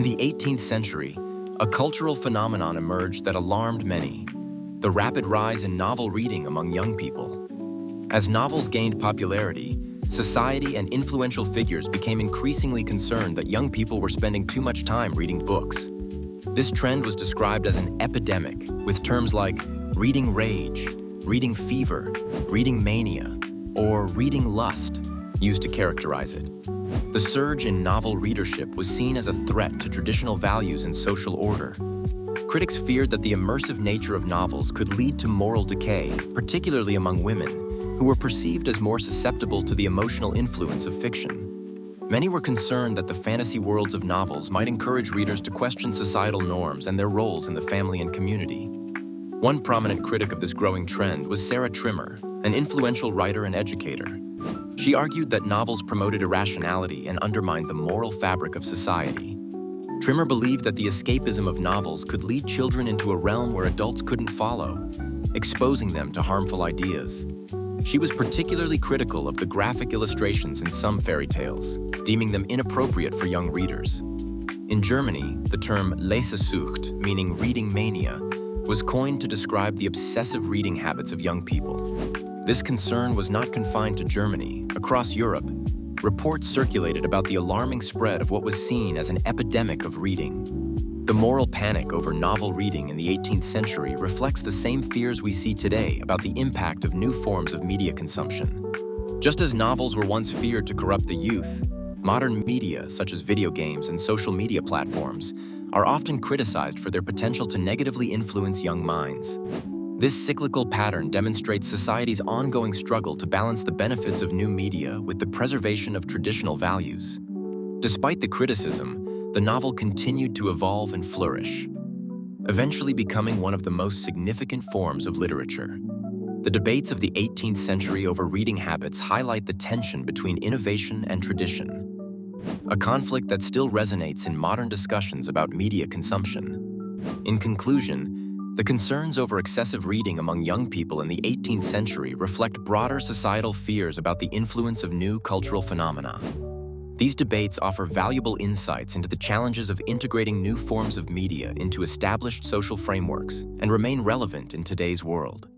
In the 18th century, a cultural phenomenon emerged that alarmed many: the rapid rise in novel reading among young people. As novels gained popularity, society and influential figures became increasingly concerned that young people were spending too much time reading books. This trend was described as an epidemic, with terms like reading rage, reading fever, reading mania, or reading lust used to characterize it. The surge in novel readership was seen as a threat to traditional values and social order. Critics feared that the immersive nature of novels could lead to moral decay, particularly among women, who were perceived as more susceptible to the emotional influence of fiction. Many were concerned that the fantasy worlds of novels might encourage readers to question societal norms and their roles in the family and community. One prominent critic of this growing trend was Sarah Trimmer, an influential writer and educator. She argued that novels promoted irrationality and undermined the moral fabric of society. Trimmer believed that the escapism of novels could lead children into a realm where adults couldn't follow, exposing them to harmful ideas. She was particularly critical of the graphic illustrations in some fairy tales, deeming them inappropriate for young readers. In Germany, the term Lesesucht, meaning reading mania, was coined to describe the obsessive reading habits of young people. This concern was not confined to Germany. Across Europe, reports circulated about the alarming spread of what was seen as an epidemic of reading. The moral panic over novel reading in the 18th century reflects the same fears we see today about the impact of new forms of media consumption. Just as novels were once feared to corrupt the youth, modern media, such as video games and social media platforms, are often criticized for their potential to negatively influence young minds. This cyclical pattern demonstrates society's ongoing struggle to balance the benefits of new media with the preservation of traditional values. Despite the criticism, the novel continued to evolve and flourish, eventually becoming one of the most significant forms of literature. The debates of the 18th century over reading habits highlight the tension between innovation and tradition, a conflict that still resonates in modern discussions about media consumption. In conclusion, the concerns over excessive reading among young people in the 18th century reflect broader societal fears about the influence of new cultural phenomena. These debates offer valuable insights into the challenges of integrating new forms of media into established social frameworks and remain relevant in today's world.